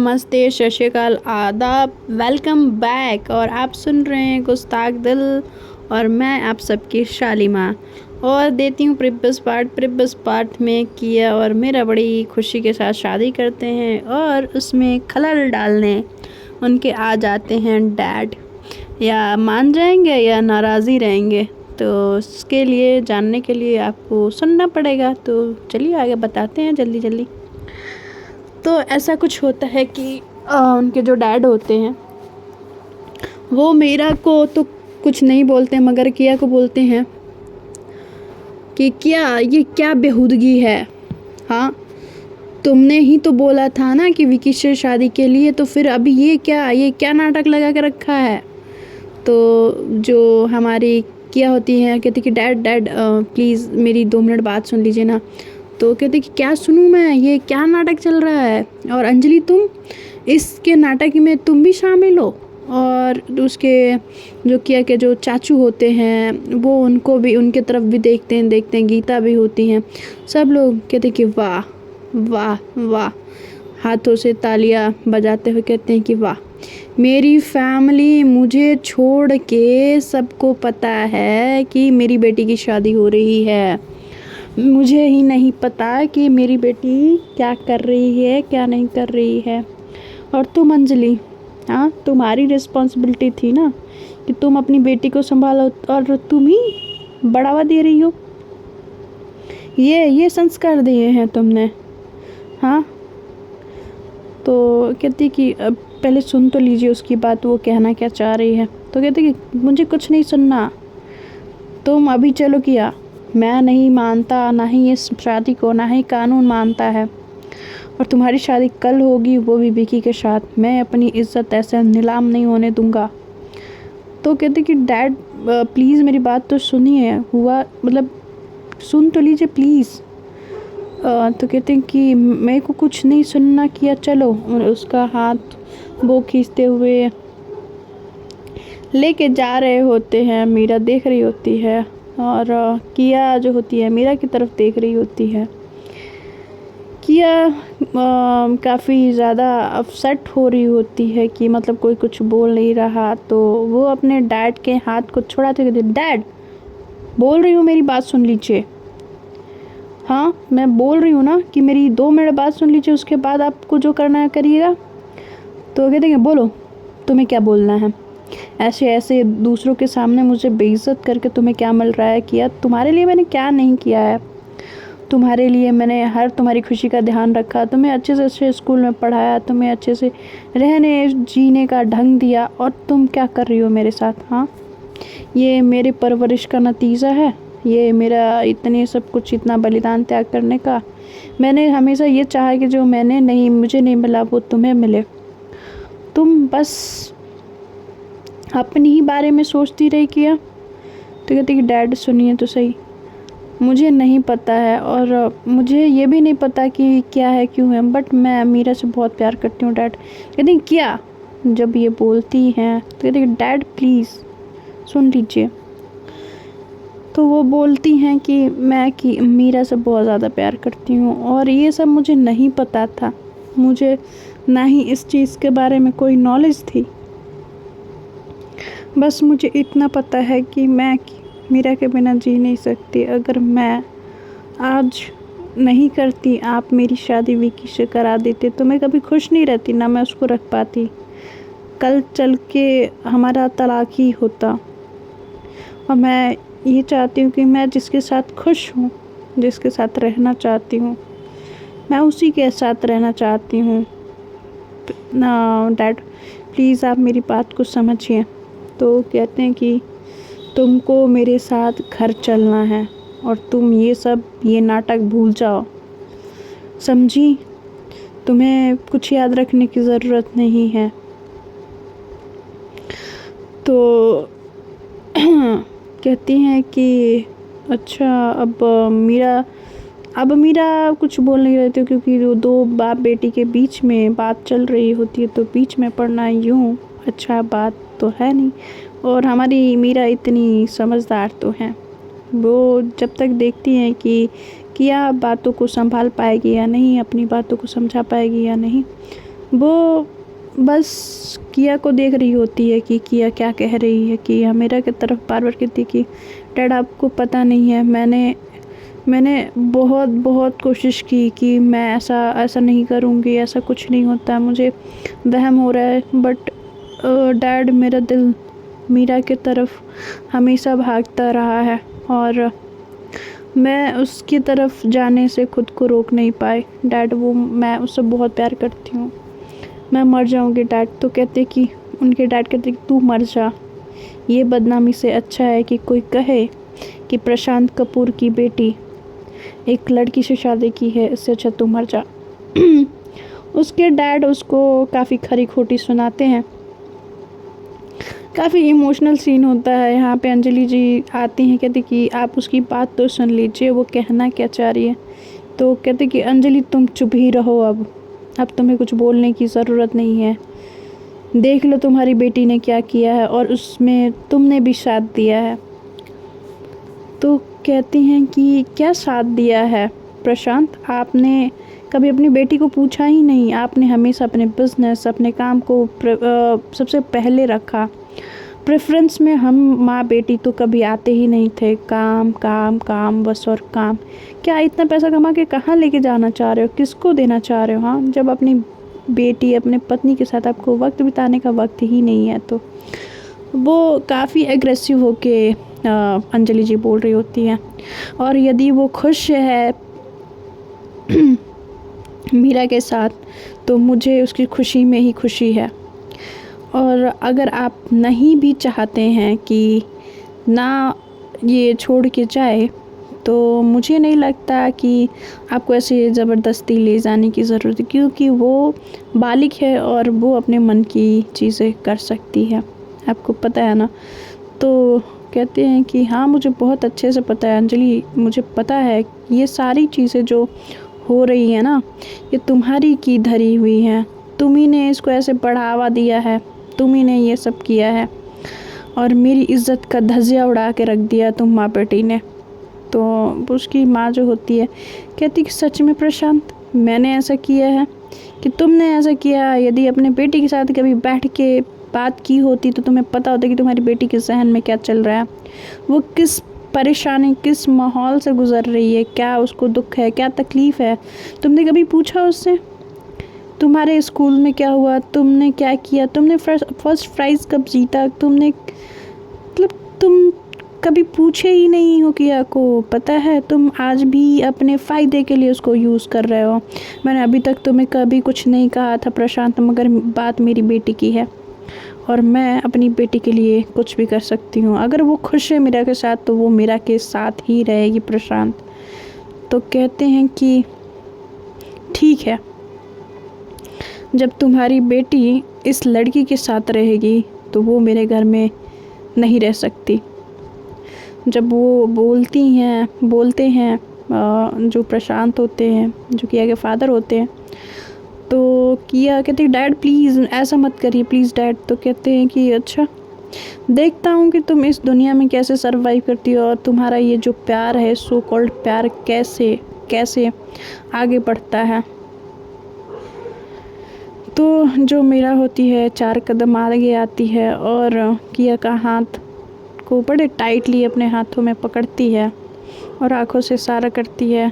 नमस्ते, सत श्री अकाल, आदाब, वेलकम बैक। और आप सुन रहे हैं गुस्ताख दिल और मैं आप सबकी शालिमा और देती हूँ प्रिब्बस पार्ट में किया और मेरा बड़ी खुशी के साथ शादी करते हैं और उसमें खलल डालने उनके आ जाते हैं डैड। या मान जाएंगे या नाराज़ी रहेंगे, तो उसके लिए जानने के लिए आपको सुनना पड़ेगा। तो चलिए आगे बताते हैं जल्दी जल्दी। तो ऐसा कुछ होता है कि उनके जो डैड होते हैं वो मीरा को तो कुछ नहीं बोलते मगर किया को बोलते हैं कि क्या ये क्या बेहूदगी है। हाँ, तुमने ही तो बोला था ना कि विकी से शादी के लिए, तो फिर अभी ये क्या नाटक लगा के रखा है। तो जो हमारी किया होती है कहती कि डैड प्लीज़ मेरी 2 मिनट बात सुन लीजिए ना। तो कहते कि क्या सुनूं मैं, ये क्या नाटक चल रहा है। और अंजलि तुम इसके नाटक में तुम भी शामिल हो। और उसके जो किया के जो चाचू होते हैं वो उनको भी उनके तरफ भी देखते हैं, गीता भी होती हैं। सब लोग कहते कि वाह वाह वाह, हाथों से तालियां बजाते हुए कहते हैं कि वाह, मेरी फैमिली मुझे छोड़ के सबको पता है कि मेरी बेटी की शादी हो रही है। मुझे ही नहीं पता कि मेरी बेटी क्या कर रही है क्या नहीं कर रही है। और तुम अंजलि, हाँ तुम्हारी रिस्पॉन्सिबिलिटी थी ना कि तुम अपनी बेटी को संभालो और तुम ही बढ़ावा दे रही हो। ये संस्कार दिए हैं तुमने। हाँ, तो कहती कि अब पहले सुन तो लीजिए उसकी बात, वो कहना क्या चाह रही है। तो कहती कि मुझे कुछ नहीं सुनना, तुम अभी चलो किया, मैं नहीं मानता, ना ही इस शादी को, ना ही कानून मानता है। और तुम्हारी शादी कल होगी, वो भी विकी के साथ। मैं अपनी इज्जत ऐसे नीलाम नहीं होने दूंगा। तो कहते कि डैड प्लीज़ मेरी बात तो सुनिए, हुआ मतलब सुन तो लीजिए प्लीज़। तो कहते हैं कि मेरे को कुछ नहीं सुनना किया, चलो। और उसका हाथ वो खींचते हुए लेके जा रहे होते हैं। मीरा देख रही होती है और किया जो होती है मीरा की तरफ देख रही होती है। किया काफ़ी ज़्यादा अपसेट हो रही होती है कि मतलब कोई कुछ बोल नहीं रहा। तो वो अपने डैड के हाथ को छुड़ाते कहते, डैड बोल रही हूँ मेरी बात सुन लीजिए। हाँ, मैं बोल रही हूँ ना कि मेरी 2 मिनट बात सुन लीजिए, उसके बाद आपको जो करना है करिएगा। तो कहते हैं बोलो तुम्हें क्या बोलना है। ऐसे ऐसे दूसरों के सामने मुझे बेइज्जत करके तुम्हें क्या मिल रहा है। किया तुम्हारे लिए मैंने क्या नहीं किया है। तुम्हारे लिए मैंने हर तुम्हारी खुशी का ध्यान रखा, तुम्हें अच्छे से अच्छे स्कूल में पढ़ाया, तुम्हें अच्छे से रहने जीने का ढंग दिया, और तुम क्या कर रही हो मेरे साथ। हाँ, ये मेरे परवरिश का नतीजा है, ये मेरा इतने सब कुछ इतना बलिदान त्याग करने का। मैंने हमेशा ये चाहा कि जो मुझे नहीं मिला वो तुम्हें मिले। तुम बस अपनी ही बारे में सोचती रही किया। तो कहती कि डैड सुनिए तो सही, मुझे नहीं पता है और मुझे ये भी नहीं पता कि क्या है क्यों है, बट मैं मीरा से बहुत प्यार करती हूँ डैड। कहती क्या, जब ये बोलती हैं तो कहती डैड प्लीज़ सुन लीजिए। तो वो बोलती हैं कि मैं कि मीरा से बहुत ज़्यादा प्यार करती हूँ और ये सब मुझे नहीं पता था, मुझे ना ही इस चीज़ के बारे में कोई नॉलेज थी। बस मुझे इतना पता है कि मैं मीरा के बिना जी नहीं सकती। अगर मैं आज नहीं करती, आप मेरी शादी विकी से करा देते, तो मैं कभी खुश नहीं रहती, ना मैं उसको रख पाती। कल चल के हमारा तलाक ही होता। और मैं ये चाहती हूँ कि मैं जिसके साथ खुश हूँ, जिसके साथ रहना चाहती हूँ, मैं उसी के साथ रहना चाहती हूँ ना। डैड प्लीज़ आप मेरी बात को समझिए। तो कहते हैं कि तुमको मेरे साथ घर चलना है और तुम ये नाटक भूल जाओ, समझी। तुम्हें कुछ याद रखने की ज़रूरत नहीं है। तो कहती हैं कि अच्छा, अब मीरा कुछ बोल नहीं रहे थे क्योंकि 2 बाप बेटी के बीच में बात चल रही होती है, तो बीच में पड़ना यूँ अच्छा बात तो है नहीं। और हमारी मीरा इतनी समझदार तो है, वो जब तक देखती हैं कि किया बातों को संभाल पाएगी या नहीं, अपनी बातों को समझा पाएगी या नहीं, वो बस किया को देख रही होती है कि किया क्या कह रही है। कि मीरा की तरफ बार बार कहती है कि डैड आपको पता नहीं है, मैंने बहुत बहुत कोशिश की कि मैं ऐसा नहीं करूँगी, ऐसा कुछ नहीं होता, मुझे वहम हो रहा है। बट डैड मेरा दिल मीरा की तरफ हमेशा भागता रहा है और मैं उसकी तरफ जाने से खुद को रोक नहीं पाई। डैड मैं उससे बहुत प्यार करती हूँ, मैं मर जाऊँगी डैड। तो कहते कि उनके डैड कहते कि तू मर जा, ये बदनामी से अच्छा है कि कोई कहे कि प्रशांत कपूर की बेटी एक लड़की से शादी की है, इससे अच्छा तू मर जा। उसके डैड उसको काफ़ी खरी खोटी सुनाते हैं। काफ़ी इमोशनल सीन होता है यहाँ पे। अंजलि जी आती हैं, कहती कि आप उसकी बात तो सुन लीजिए, वो कहना क्या चाह रही है। तो कहते कि अंजलि तुम चुप ही रहो, अब तुम्हें कुछ बोलने की ज़रूरत नहीं है। देख लो तुम्हारी बेटी ने क्या किया है और उसमें तुमने भी साथ दिया है। तो कहती हैं कि क्या साथ दिया है प्रशांत, आपने कभी अपनी बेटी को पूछा ही नहीं, आपने हमेशा अपने बिजनेस, अपने काम को सबसे पहले रखा। प्रेफरेंस में हम माँ बेटी तो कभी आते ही नहीं थे, काम काम काम बस और काम। क्या इतना पैसा कमा के कहाँ लेके जाना चाह रहे हो, किसको देना चाह रहे हो? हाँ, जब अपनी बेटी अपने पत्नी के साथ आपको वक्त बिताने का वक्त ही नहीं है। तो वो काफ़ी एग्रेसिव होके अंजलि जी बोल रही होती हैं। और यदि वो खुश है मीरा के साथ तो मुझे उसकी खुशी में ही खुशी है। और अगर आप नहीं भी चाहते हैं कि ना ये छोड़ के जाए तो मुझे नहीं लगता कि आपको ऐसे ज़बरदस्ती ले जाने की ज़रूरत है, क्योंकि वो बालिग है और वो अपने मन की चीज़ें कर सकती है, आपको पता है ना। तो कहते हैं कि हाँ मुझे बहुत अच्छे से पता है अंजलि, मुझे पता है ये सारी चीज़ें जो हो रही है ना ये तुम्हारी की धरी हुई हैं, तुम्ही ने इसको ऐसे बढ़ावा दिया है, तुम्ही ने ये सब किया है और मेरी इज़्ज़त का धज्जिया उड़ा के रख दिया तुम माँ बेटी ने। तो उसकी माँ जो होती है कहती कि सच में प्रशांत मैंने ऐसा किया है कि तुमने ऐसा किया? यदि अपने बेटी के साथ कभी बैठ के बात की होती तो तुम्हें पता होता कि तुम्हारी बेटी के जहन में क्या चल रहा है, वो किस परेशानी किस माहौल से गुज़र रही है, क्या उसको दुख है, क्या तकलीफ़ है। तुमने कभी पूछा उससे तुम्हारे स्कूल में क्या हुआ, तुमने क्या किया, तुमने फर्स्ट प्राइज़ कब जीता, तुमने मतलब तुम कभी पूछे ही नहीं हो किया को। पता है तुम आज भी अपने फ़ायदे के लिए उसको यूज़ कर रहे हो। मैंने अभी तक तुम्हें कभी कुछ नहीं कहा था प्रशांत, मगर बात मेरी बेटी की है और मैं अपनी बेटी के लिए कुछ भी कर सकती हूँ। अगर वो खुश है मीरा के साथ तो वो मीरा के साथ ही रहेगी प्रशांत। तो कहते हैं कि ठीक है, जब तुम्हारी बेटी इस लड़की के साथ रहेगी तो वो मेरे घर में नहीं रह सकती। जब वो बोलते हैं जो प्रशांत होते हैं, जो किया के फादर होते हैं, तो किया कहते डैड प्लीज़ ऐसा मत करिए प्लीज़ डैड। तो कहते हैं कि अच्छा देखता हूँ कि तुम इस दुनिया में कैसे सरवाइव करती हो और तुम्हारा ये जो प्यार है सो कॉल्ड प्यार कैसे कैसे आगे बढ़ता है। तो जो मीरा होती है 4 कदम आगे आती है और किया का हाथ को बड़े टाइटली अपने हाथों में पकड़ती है और आंखों से इशारा करती है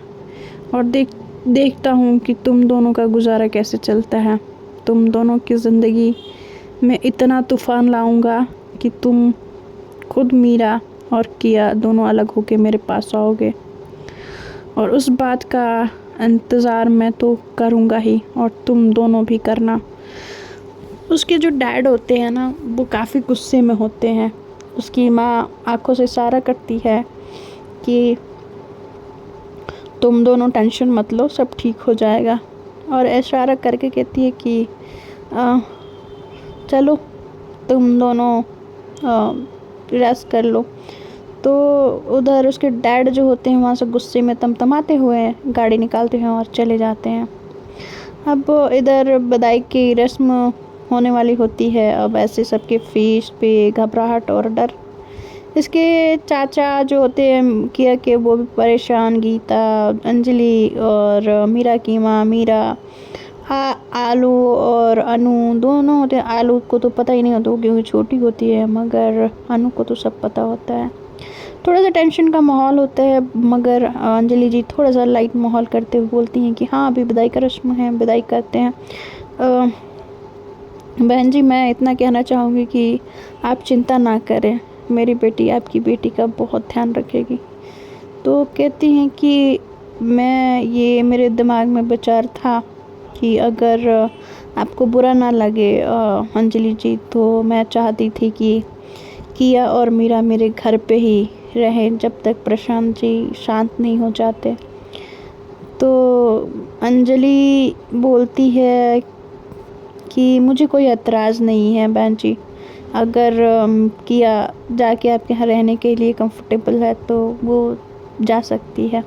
और देखता हूँ कि तुम दोनों का गुजारा कैसे चलता है। तुम दोनों की ज़िंदगी में इतना तूफ़ान लाऊंगा कि तुम खुद मीरा और किया दोनों अलग होके मेरे पास आओगे और उस बात का इंतज़ार मैं तो करूँगा ही और तुम दोनों भी करना। उसके जो डैड होते हैं ना वो काफ़ी गुस्से में होते हैं। उसकी माँ आंखों से इशारा करती है कि तुम दोनों टेंशन मत लो, सब ठीक हो जाएगा, और इशारा करके कहती है कि चलो तुम दोनों रेस्ट कर लो। तो उधर उसके डैड जो होते हैं वहाँ से गुस्से में तमतमाते हुए गाड़ी निकालते हैं और चले जाते हैं। अब इधर बधाई की रस्म होने वाली होती है। अब ऐसे सबके फेस पे घबराहट और डर। इसके चाचा जो होते हैं किया के वो भी परेशान, गीता, अंजलि और मीरा की माँ मीरा आलू और अनु दोनों होते हैं। आलू को तो पता ही नहीं होता क्योंकि छोटी होती है, मगर अनु को तो सब पता होता है। थोड़ा सा टेंशन का माहौल होता है, मगर अंजलि जी थोड़ा सा लाइट माहौल करते हुए बोलती हैं कि हाँ अभी विदाई का रस्म है, विदाई करते हैं। बहन जी मैं इतना कहना चाहूँगी कि आप चिंता ना करें, मेरी बेटी आपकी बेटी का बहुत ध्यान रखेगी। तो कहती हैं कि ये मेरे दिमाग में विचार था कि अगर आपको बुरा ना लगे अंजलि जी, तो मैं चाहती थी कि किया और मीरा मेरे घर पे ही रहें जब तक प्रशांत जी शांत नहीं हो जाते। तो अंजलि बोलती है कि मुझे कोई एतराज़ नहीं है बहन जी, अगर किया जाके आपके यहाँ रहने के लिए कंफर्टेबल है तो वो जा सकती है।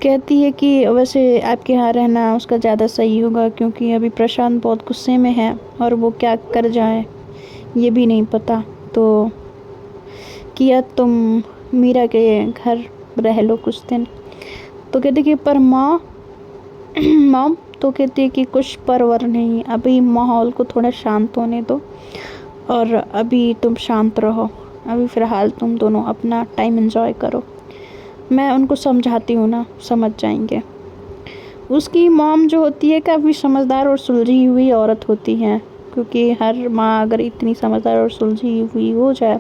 कहती है कि वैसे आपके यहाँ रहना उसका ज़्यादा सही होगा, क्योंकि अभी प्रशांत बहुत गुस्से में है और वो क्या कर जाए ये भी नहीं पता। तो किया तुम मीरा के घर रह लो कुछ दिन। तो कहती कि पर माँ मॉम तो कहती है कि कुछ परवर नहीं, अभी माहौल को थोड़ा शांत होने दो और अभी तुम शांत रहो, अभी फ़िलहाल तुम दोनों अपना टाइम एंजॉय करो। मैं उनको समझाती हूँ ना, समझ जाएंगे। उसकी मॉम जो होती है काफ़ी समझदार और सुलझी हुई औरत होती हैं, क्योंकि हर माँ अगर इतनी समझदार और सुलझी हुई हो जाए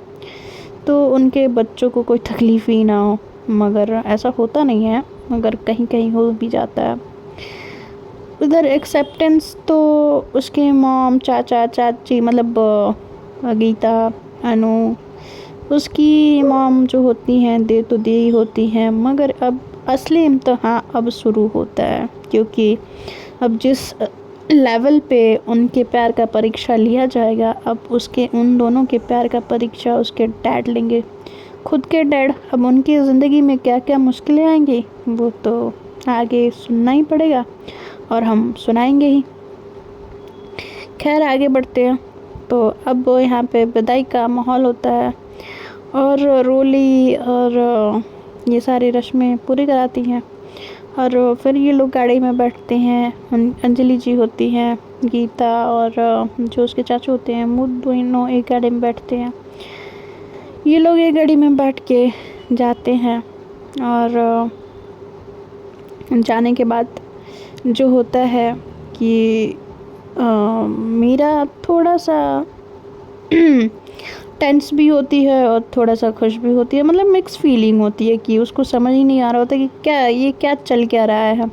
तो उनके बच्चों को कोई तकलीफ़ ही ना हो, मगर ऐसा होता नहीं है, मगर कहीं कहीं हो भी जाता है। उधर एक्सेप्टेंस तो उसके मॉम चाचा चाची मतलब गीता अनु उसकी मॉम जो होती हैं दे तो दे ही होती हैं, मगर अब असली इम्तहान अब शुरू होता है, क्योंकि अब जिस लेवल पे उनके प्यार का परीक्षा लिया जाएगा, अब उसके उन दोनों के प्यार का परीक्षा उसके डैड लेंगे, खुद के डैड। अब उनकी ज़िंदगी में क्या क्या मुश्किलें आएंगी वो तो आगे सुनना ही पड़ेगा और हम सुनाएंगे ही। खैर आगे बढ़ते हैं। तो अब यहाँ पे विदाई का माहौल होता है और रोली और ये सारी रस्में पूरी कराती हैं और फिर ये लोग गाड़ी में बैठते हैं। अंजलि जी होती हैं, गीता और जो उसके चाचू होते हैं वो दोनों एक गाड़ी में बैठते हैं। ये लोग एक गाड़ी में बैठ के जाते हैं और जाने के बाद जो होता है कि मीरा थोड़ा सा टेंस भी होती है और थोड़ा सा खुश भी होती है, मतलब मिक्स फीलिंग होती है कि उसको समझ ही नहीं आ रहा होता कि क्या चल क्या रहा है।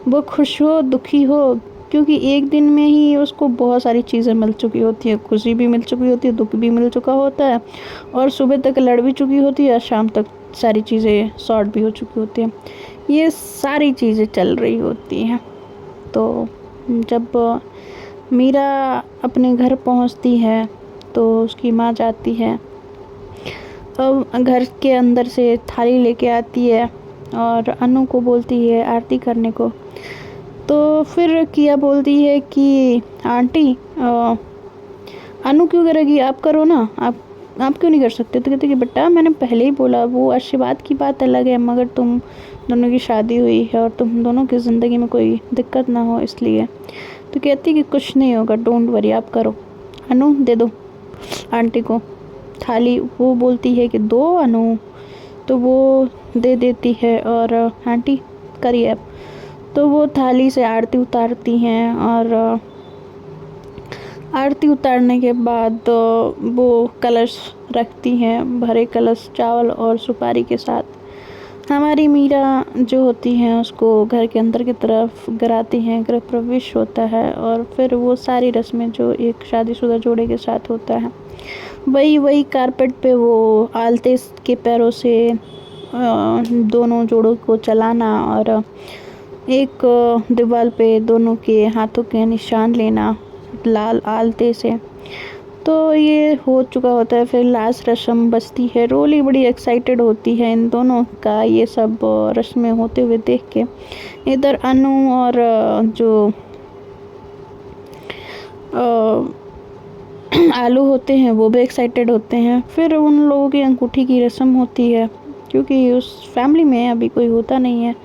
वो खुश हो दुखी हो, क्योंकि एक दिन में ही उसको बहुत सारी चीज़ें मिल चुकी होती है, खुशी भी मिल चुकी होती है, दुख भी मिल चुका होता है और सुबह तक लड़ भी चुकी होती है, शाम तक सारी चीज़ें सॉर्ट भी हो चुकी होती हैं। ये सारी चीज़ें चल रही होती हैं। तो जब मीरा अपने घर पहुंचती है तो उसकी माँ जाती है, अब घर के अंदर से थाली लेके आती है और अनु को बोलती है आरती करने को। तो फिर किया बोलती है कि आंटी अनु क्यों करेगी, आप करो ना, आप क्यों नहीं कर सकते। तो कहते कि बेटा मैंने पहले ही बोला, वो आशीर्वाद की बात अलग है, मगर तुम दोनों की शादी हुई है और तुम दोनों की ज़िंदगी में कोई दिक्कत ना हो इसलिए। तो कहती कि कुछ नहीं होगा, डोंट वरी, आप करो। अनु दे दो आंटी को थाली। वो बोलती है कि दो अनु, तो वो दे देती है और आंटी करिए अब। तो वो थाली से आरती उतारती हैं और आरती उतारने के बाद वो कलश रखती हैं, भरे कलश चावल और सुपारी के साथ। हमारी मीरा जो होती हैं उसको घर के अंदर की तरफ गिराती हैं, गृह प्रवेश होता है और फिर वो सारी रस्में जो एक शादीशुदा जोड़े के साथ होता है वही कारपेट पे वो आलते के पैरों से दोनों जोड़ों को चलाना और एक दीवार पे दोनों के हाथों के निशान लेना लाल आलते से। तो ये हो चुका होता है। फिर लास्ट रस्म बचती है। रोली बड़ी एक्साइटेड होती है इन दोनों का ये सब रस्में होते हुए देख के। इधर अनु और जो आलू होते हैं वो भी एक्साइटेड होते हैं। फिर उन लोगों की अंगूठी की रस्म होती है, क्योंकि उस फैमिली में अभी कोई होता नहीं है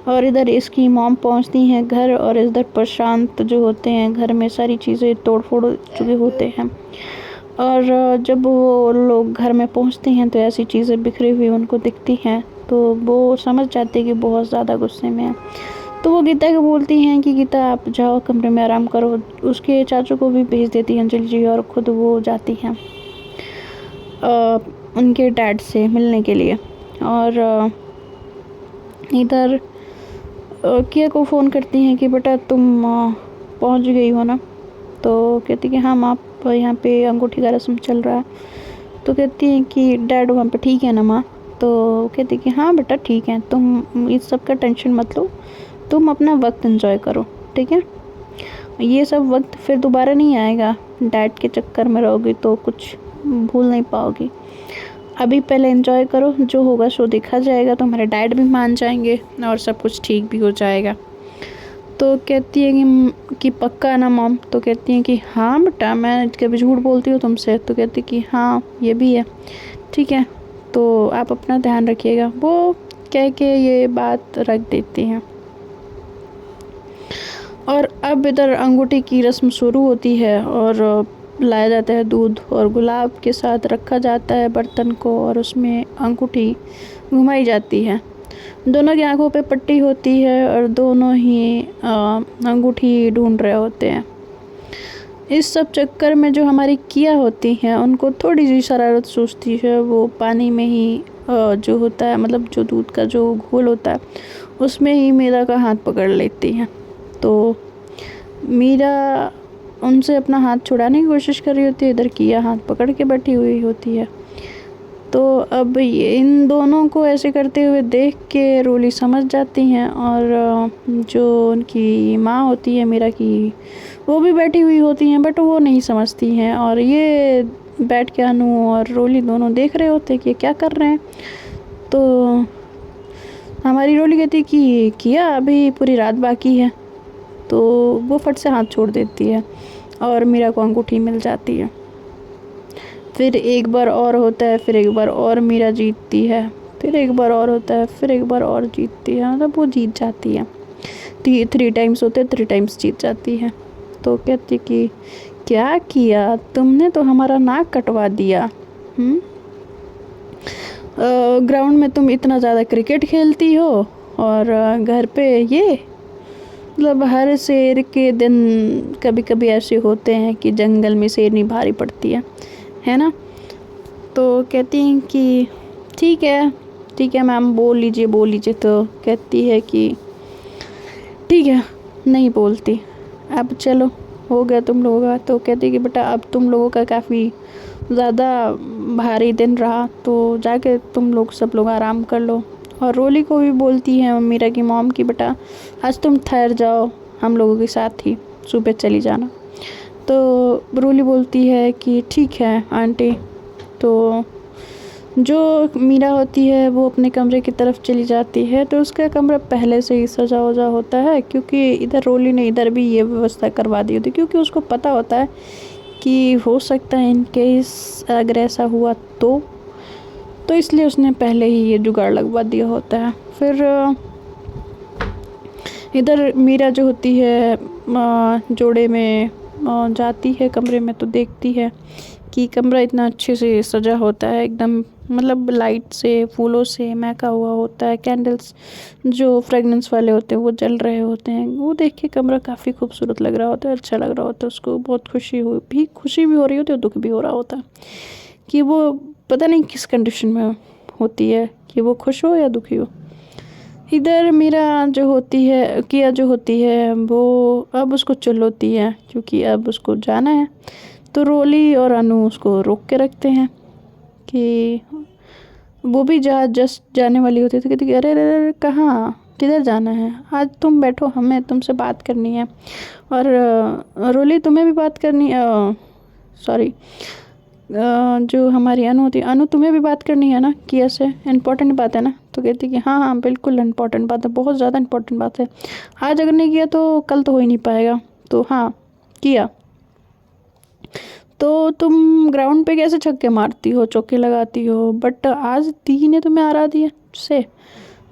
और इधर इसकी मॉम पहुंचती हैं घर, और इधर प्रशांत जो होते हैं घर में सारी चीज़ें तोड़ फोड़ चुके होते हैं। और जब वो लोग घर में पहुंचते हैं तो ऐसी चीज़ें बिखरी हुई उनको दिखती हैं, तो वो समझ जाते हैं कि बहुत ज़्यादा गुस्से में है। तो वो गीता को बोलती हैं कि गीता आप जाओ कमरे में आराम करो। उसके चाचू को भी भेज देती हैं अंजलि जी, और ख़ुद वो जाती हैं उनके डैड से मिलने के लिए। और इधर किया को फ़ोन करती हैं कि बेटा तुम पहुंच गई हो ना। तो कहती कि हाँ माँ, यहाँ पे अंगूठी का रस्म चल रहा है। तो कहती हैं कि डैड वहाँ पे ठीक है ना माँ। तो कहती कि हाँ बेटा ठीक है, तुम इस सब का टेंशन मत लो, तुम अपना वक्त एंजॉय करो, ठीक है। ये सब वक्त फिर दोबारा नहीं आएगा, डैड के चक्कर में रहोगी तो कुछ भूल नहीं पाओगी। अभी पहले एंजॉय करो, जो होगा सो देखा जाएगा, तुम्हारे डैड भी मान जाएंगे और सब कुछ ठीक भी हो जाएगा। तो कहती है कि पक्का ना मॉम। तो कहती हैं कि हाँ बेटा, मैं कभी झूठ बोलती हूँ तुमसे। तो कहती कि हाँ ये भी है, ठीक है, तो आप अपना ध्यान रखिएगा। वो कह के ये बात रख देती हैं। और अब इधर अंगूठी की रस्म शुरू होती है, और लाया जाता है दूध, और गुलाब के साथ रखा जाता है बर्तन को, और उसमें अंगूठी घुमाई जाती है। दोनों की आंखों पे पट्टी होती है, और दोनों ही अंगूठी ढूंढ रहे होते हैं। इस सब चक्कर में जो हमारी किया होती हैं उनको थोड़ी सी शरारत सूझती है। वो पानी में ही जो होता है, मतलब जो दूध का जो घोल होता है उसमें ही मीरा का हाथ पकड़ लेती हैं। तो मीरा उनसे अपना हाथ छुड़ाने की कोशिश कर रही होती है, इधर किया हाथ पकड़ के बैठी हुई होती है। तो अब इन दोनों को ऐसे करते हुए देख के रोली समझ जाती हैं, और जो उनकी माँ होती है मीरा की, वो भी बैठी हुई होती हैं, बट वो नहीं समझती हैं। और ये बैठ के अनु और रोली दोनों देख रहे होते हैं कि क्या कर रहे हैं। तो हमारी रोली कहती कि किया अभी पूरी रात बाकी है। तो वो फट से हाथ छोड़ देती है, और मीरा को अंगूठी मिल जाती है। फिर एक बार और होता है, फिर एक बार और मीरा जीतती है, फिर एक बार और होता है, फिर एक बार और जीतती है, मतलब वो जीत जाती है। 3 टाइम्स होते हैं, 3 टाइम्स जीत जाती है। तो कहती कि क्या किया तुमने, तो हमारा नाक कटवा दिया। ग्राउंड में तुम इतना ज़्यादा क्रिकेट खेलती हो, और घर पे ये, मतलब हर शेर के दिन कभी कभी ऐसे होते हैं कि जंगल में शेरनी भारी पड़ती है ना। तो कहती हैं कि ठीक है मैम, बोल लीजिए। तो कहती है कि ठीक है, नहीं बोलती, अब चलो हो गया तुम लोगों का। तो कहती है कि बेटा अब तुम लोगों का काफ़ी ज़्यादा भारी दिन रहा, तो जाके तुम लोग सब लोग आराम कर लो। और रोली को भी बोलती है मीरा की मॉम की बेटा आज तुम ठहर जाओ, हम लोगों के साथ ही सुबह चली जाना। तो रोली बोलती है कि ठीक है आंटी। तो जो मीरा होती है वो अपने कमरे की तरफ चली जाती है। तो उसका कमरा पहले से ही सजा वजा होता है, क्योंकि इधर रोली ने इधर भी ये व्यवस्था करवा दी होती, क्योंकि उसको पता होता है कि हो सकता है इन केस अगर ऐसा हुआ तो इसलिए उसने पहले ही ये जुगाड़ लगवा दिया होता है। फिर इधर मीरा जो होती है जोड़े में जाती है कमरे में, तो देखती है कि कमरा इतना अच्छे से सजा होता है, एकदम मतलब लाइट से, फूलों से महका हुआ होता है। कैंडल्स जो फ्रेगनेंस वाले होते हैं वो जल रहे होते हैं। वो देख के कमरा काफ़ी खूबसूरत लग रहा होता है, अच्छा लग रहा होता है। उसको बहुत खुशी भी हो रही होती है और दुख भी हो रहा होता है कि वो पता नहीं किस कंडीशन में होती है, कि वो खुश हो या दुखी हो। इधर मीरा जो होती है, किया जो होती है, वो अब उसको चुल होती है क्योंकि अब उसको जाना है। तो रोली और अनु उसको रोक के रखते हैं कि वो भी जस्ट जाने वाली होती है। तो कहती कि अरे अरे अरे कहाँ, किधर जाना है, आज तुम बैठो, हमें तुमसे बात करनी है। और रोली तुम्हें भी बात करनी, सॉरी जो हमारी अनु होती है, अनु तुम्हें भी बात करनी है ना, कि ऐसे इम्पोर्टेंट बात है ना। तो कहती कि हाँ बिल्कुल इम्पोर्टेंट बात है, बहुत ज़्यादा इम्पोर्टेंट बात है। आज अगर नहीं किया तो कल तो हो ही नहीं पाएगा। तो हाँ किया। तो तुम ग्राउंड पे कैसे छक्के मारती हो, चौके लगाती हो, बट आज दी ने तुम्हें हरा दिया से,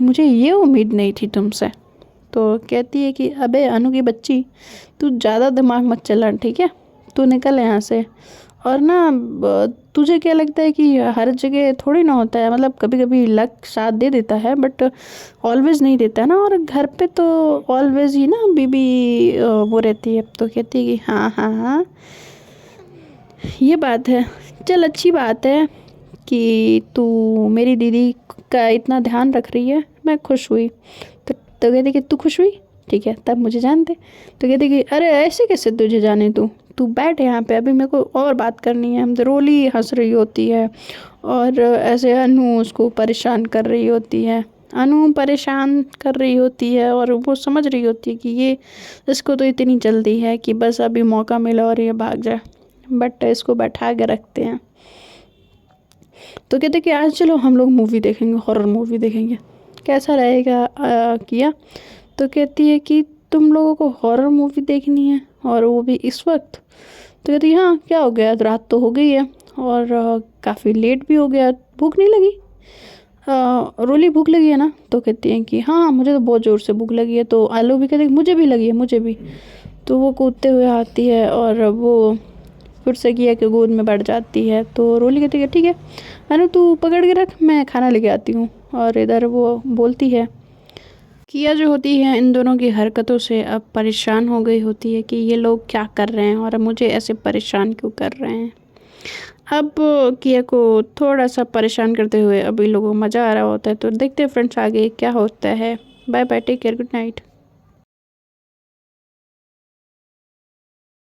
मुझे ये उम्मीद नहीं थी तुमसे। तो कहती है कि अबे अनु की बच्ची, तू ज़्यादा दिमाग मत चला, ठीक है, तू निकल यहाँ से। और ना तुझे क्या लगता है कि हर जगह थोड़ी ना होता है, मतलब कभी कभी लक साथ दे देता है बट ऑलवेज नहीं देता है ना। और घर पे तो ऑलवेज ही ना बीबी वो रहती है। तो कहती है कि हाँ हाँ हाँ ये बात है, चल अच्छी बात है कि तू मेरी दीदी का इतना ध्यान रख रही है, मैं खुश हुई। तो कहती कि तू खुश हुई, ठीक है, तब मुझे जान दे। तो कहती कि अरे ऐसे कैसे तुझे जाने, तू तू बैठ यहाँ पे, अभी मेरे को और बात करनी है। रोली हंस रही होती है और ऐसे अनु उसको परेशान कर रही होती है। अनु परेशान कर रही होती है और वो समझ रही होती है कि ये इसको तो इतनी जल्दी है कि बस अभी मौका मिला और ये भाग जाए, बट इसको बैठा के रखते हैं। तो कहते कि आज चलो हम लोग मूवी देखेंगे, हॉरर मूवी देखेंगे, कैसा रहेगा किया। तो कहती है कि तुम लोगों को हॉरर मूवी देखनी है और वो भी इस वक्त। तो कहती है हाँ क्या हो गया, रात तो हो गई है और काफ़ी लेट भी हो गया, भूख नहीं लगी? रोली भूख लगी है ना? तो कहती हैं कि हाँ मुझे तो बहुत ज़ोर से भूख लगी है। तो आलू भी कहते हैं मुझे भी लगी है, मुझे भी। तो वो कूदते हुए आती है और वो फिर से किया कि गोद में बैठ जाती है। तो रोली कहती है ठीक है अनु तू पकड़ के रख, मैं खाना लेके आती हूँ। और इधर वो बोलती है, किया जो होती है इन दोनों की हरकतों से अब परेशान हो गई होती है कि ये लोग क्या कर रहे हैं और अब मुझे ऐसे परेशान क्यों कर रहे हैं। अब किया को थोड़ा सा परेशान करते हुए अभी लोगों को मज़ा आ रहा होता है। तो देखते हैं फ्रेंड्स आगे क्या होता है। Bye bye, take care, good night.